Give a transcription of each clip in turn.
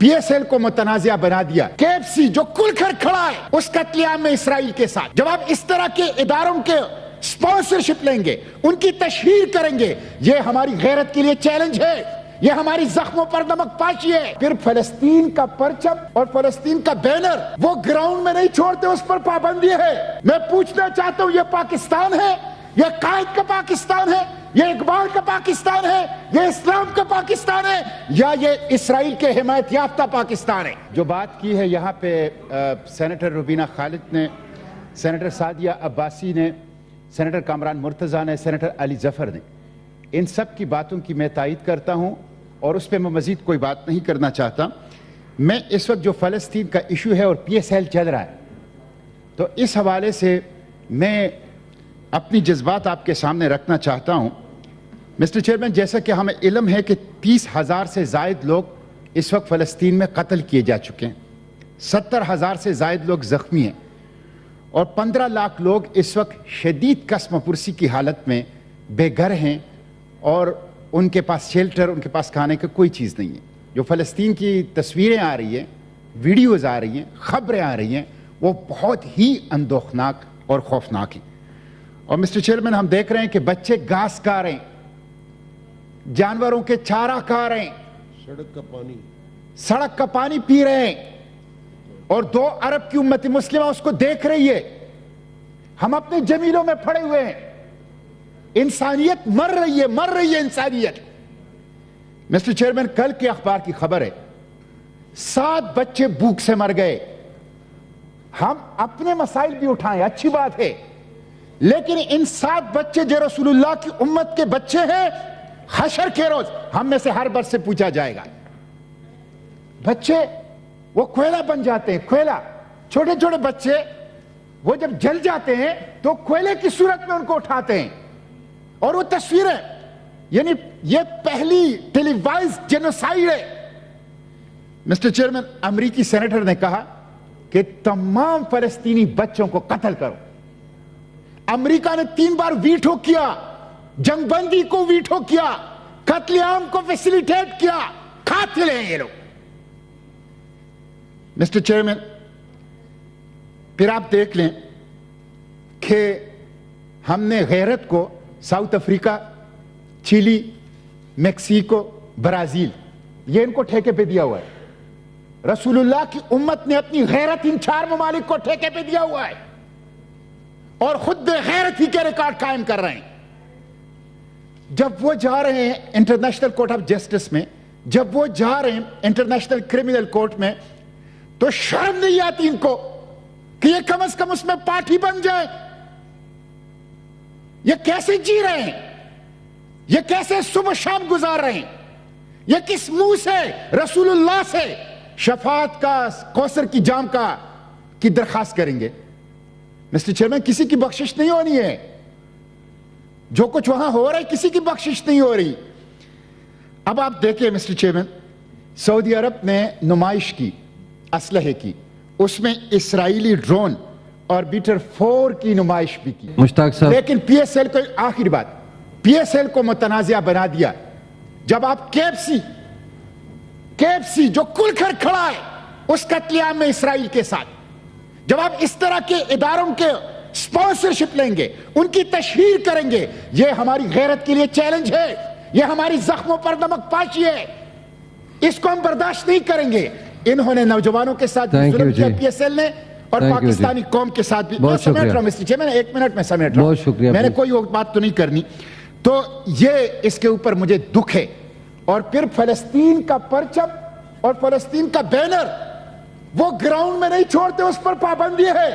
PSL کو متنازع بنا دیا, KFC جو کل کر کھڑا ہے اس قتل عام میں اسرائیل کے ساتھ. جب آپ اس طرح کے اداروں کے سپانسرشپ لیں گے, ان کی تشہیر کریں گے, یہ ہماری غیرت کے لیے چیلنج ہے, یہ ہماری زخموں پر نمک پاشی ہے. پھر فلسطین کا پرچم اور فلسطین کا بینر وہ گراؤنڈ میں نہیں چھوڑتے, اس پر پابندی ہے. میں پوچھنا چاہتا ہوں, یہ پاکستان ہے, یہ قائد کا پاکستان ہے, یہ اقبال کا پاکستان ہے, یہ اسلام کا پاکستان ہے, یا یہ اسرائیل کے حمایت یافتہ پاکستان ہے؟ جو بات کی ہے یہاں پہ سینیٹر روبینہ خالد نے, سینیٹر سعدیہ عباسی نے, سینیٹر کامران مرتضیٰ نے, سینیٹر علی ظفر نے, ان سب کی باتوں کی میں تائید کرتا ہوں اور اس پہ میں مزید کوئی بات نہیں کرنا چاہتا. میں اس وقت جو فلسطین کا ایشو ہے اور PSL چل رہا ہے, تو اس حوالے سے میں اپنی جذبات آپ کے سامنے رکھنا چاہتا ہوں. مسٹر چیئرمین, جیسا کہ ہمیں علم ہے کہ 30,000 سے زائد لوگ اس وقت فلسطین میں قتل کیے جا چکے ہیں, 70,000 سے زائد لوگ زخمی ہیں, اور 15 لاکھ لوگ اس وقت شدید کسم پرسی کی حالت میں بے گھر ہیں, اور ان کے پاس شیلٹر, ان کے پاس کھانے کی کوئی چیز نہیں ہے. جو فلسطین کی تصویریں آ رہی ہیں, ویڈیوز آ رہی ہیں, خبریں آ رہی ہیں, وہ بہت ہی اندوہناک اور خوفناک ہیں. اور مسٹر چیئرمین, ہم دیکھ رہے ہیں کہ بچے گھاس کھا رہے ہیں, جانوروں کے چارہ کھا رہے ہیں, سڑک کا پانی پی رہے ہیں, اور 2 ارب کی امت مسلمہ اس کو دیکھ رہی ہے. ہم اپنے جمیلوں میں پڑے ہوئے ہیں, انسانیت مر رہی ہے انسانیت. مسٹر چیئرمین, کل کے اخبار کی خبر ہے 7 بچے بھوک سے مر گئے. ہم اپنے مسائل بھی اٹھائیں, اچھی بات ہے, لیکن ان 7 بچے جو رسول اللہ کی امت کے بچے ہیں, حشر کے روز ہم میں سے ہر بر سے پوچھا جائے گا. بچے وہ کوئلہ بن جاتے ہیں, کوئلہ, چھوٹے چھوٹے بچے وہ جب جل جاتے ہیں تو کوئلے کی صورت میں ان کو اٹھاتے ہیں, اور وہ تصویریں, یعنی یہ پہلی ٹیلی وائز جینوسائیڈ ہے. مسٹر چیئرمین, امریکی سینیٹر نے کہا کہ تمام فلسطینی بچوں کو قتل کرو. امریکہ نے 3 بار ویٹو کیا, جنگ بندی کو ویٹو کیا, قتل عام کو فیسیلیٹیٹ کیا. قاتل ہیں یہ لوگ. مسٹر چیئرمین, پھر آپ دیکھ لیں کہ ہم نے غیرت کو South Africa, chilli, Mexico, Brazil, یہ ان کو ٹھیکے پہ دیا ہوا ہے. رسول اللہ کی امت نے اپنی غیرت ان 4 ممالک کو ٹھیکے پہ دیا ہوا ہے, اور خود بے غیرت ہی کے ریکارڈ قائم کر رہے ہیں. جب وہ جا رہے ہیں انٹرنیشنل کورٹ آف جسٹس میں, جب وہ جا رہے ہیں انٹرنیشنل کرمنل کورٹ میں, تو شرم نہیں آتی ان کو کہ یہ کم از کم اس میں پارٹی بن جائے. یہ کیسے جی رہے ہیں, یہ کیسے صبح شام گزار رہے ہیں, یہ کس منہ سے رسول اللہ سے شفاعت کا, کوثر کی جام کی درخواست کریں گے؟ مسٹر چیئرمین, کسی کی بخشش نہیں ہونی ہے. جو کچھ وہاں ہو رہا ہے کسی کی بخشش نہیں ہو رہی. اب آپ دیکھیں مسٹر چیئرمین, سعودی عرب نے نمائش کی اسلحے کی, اس میں اسرائیلی ڈرون اور بیٹر 4 کی نمائش بھی کی. مشتاق صاحب, لیکن PSL کو, آخری بات, PSL کو متنازع بنا دیا. جب آپ KFC جو کل کر کھڑا ہے اس قتل عام میں اسرائیل کے ساتھ, جب آپ اس طرح کے اداروں کے سپانسرشپ لیں گے, ان کی تشہیر کریں گے, یہ ہماری غیرت کے لیے چیلنج ہے, یہ ہماری زخموں پر نمک پاشی ہے. اس کو ہم برداشت نہیں کریں گے. انہوں نے نوجوانوں کے ساتھ بھی ظلم کیا PSL نے, اور پاکستانی قوم کے ساتھ بھی. میں سمیٹ رہا ہوں مسٹر چیئرمین, 1 منٹ میں سمیٹ رہا ہوں, میں نے کوئی بات تو نہیں کرنی. تو یہ اس کے اوپر مجھے دکھ ہے. اور پھر فلسطین کا پرچم اور فلسطین کا بینر وہ گراؤنڈ میں نہیں چھوڑتے, اس پر پابندی ہے.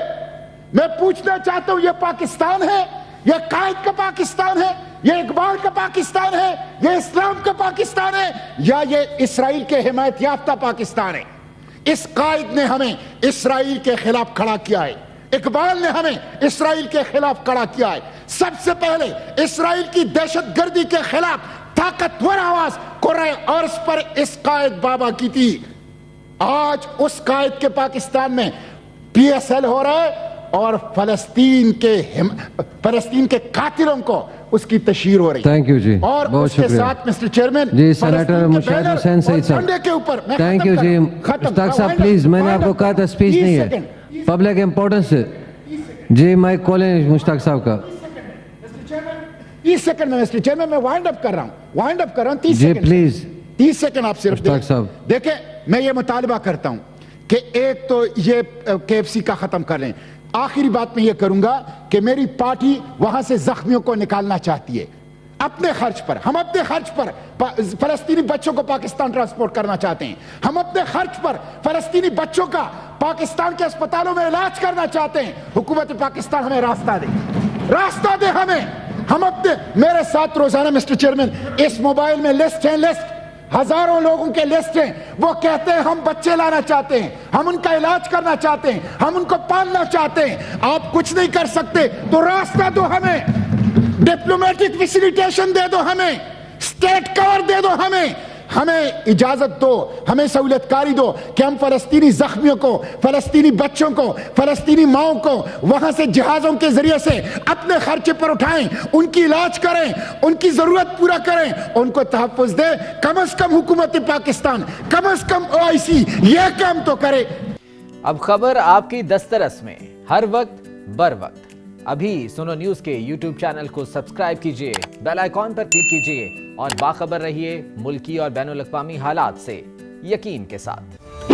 میں پوچھنا چاہتا ہوں, یہ پاکستان ہے, یہ قائد کا پاکستان ہے, یہ اقبال کا پاکستان ہے, یہ اسلام کا پاکستان ہے, یا یہ اسرائیل کے حمایت یافتہ پاکستان ہے؟ اس قائد نے ہمیں اسرائیل کے خلاف کھڑا کیا ہے, اقبال نے ہمیں اسرائیل کے خلاف کھڑا کیا ہے. سب سے پہلے اسرائیل کی دہشت گردی کے خلاف طاقتور آواز قرۂ عرض پر اس قائد بابا کی تھی. آج اس قائد کے پاکستان میں PSL ہو رہا ہے, اور فلسطین کے قاتلوں کو اس کی تشہیر ہو رہی ہے. تھینک یو جی, اور بہت اس کے شکریہ ساتھ مسٹر چیئرمین جی. سینیٹر مشاہد حسین سعید صاحب, کے اوپر تھینک یو جی. مشتاق صاحب پلیز, میں نے آپ کو کہا تھا اسپیچ نہیں ہے, پبلک امپورٹنس ہے جی. مائک کھولیں مشتاق صاحب کا. 30 سیکنڈ میں مسٹر چیئرمین میں وائنڈ اپ کر رہا ہوں 30 جی سیکنڈ پلیز. 30 سیکنڈ آپ صرف مشتاق صاحب. دیکھیں, میں یہ مطالبہ کرتا ہوں کہ ایک تو یہ KFC کا ختم کر لیں. آخری بات میں یہ کروں گا کہ میری پارٹی وہاں سے زخمیوں کو نکالنا چاہتی ہے اپنے خرچ پر. ہم اپنے خرچ پر فلسطینی بچوں کو پاکستان ٹرانسپورٹ کرنا چاہتے ہیں. ہم اپنے خرچ پر فلسطینی بچوں کا پاکستان کے اسپتالوں میں علاج کرنا چاہتے ہیں. حکومت پاکستان ہمیں راستہ دے ہمیں. ہم اپنے, میرے ساتھ روزانہ مسٹر چیئرمین اس موبائل میں لسٹ ہزاروں لوگوں کے لسٹ ہیں. وہ کہتے ہیں ہم بچے لانا چاہتے ہیں, ہم ان کا علاج کرنا چاہتے ہیں, ہم ان کو پالنا چاہتے ہیں. آپ کچھ نہیں کر سکتے تو راستہ دو ہمیں, ڈپلومیٹک فیسیلیٹیشن دے دو ہمیں, اسٹیٹ کور دے دو ہمیں اجازت دو, ہمیں سہولت کاری دو کہ ہم فلسطینی زخمیوں کو, فلسطینی بچوں کو, فلسطینی ماؤں کو وہاں سے جہازوں کے ذریعے سے اپنے خرچے پر اٹھائیں, ان کی علاج کریں, ان کی ضرورت پورا کریں, ان کو تحفظ دیں. کم از کم حکومت پاکستان, کم از کم OIC یہ کام تو کرے. اب خبر آپ کی دسترس میں, ہر وقت بر وقت. ابھی سنو نیوز کے یوٹیوب چینل کو سبسکرائب کیجئے, بیل آئیکن پر کلک کیجئے اور باخبر رہیے ملکی اور بین الاقوامی حالات سے یقین کے ساتھ.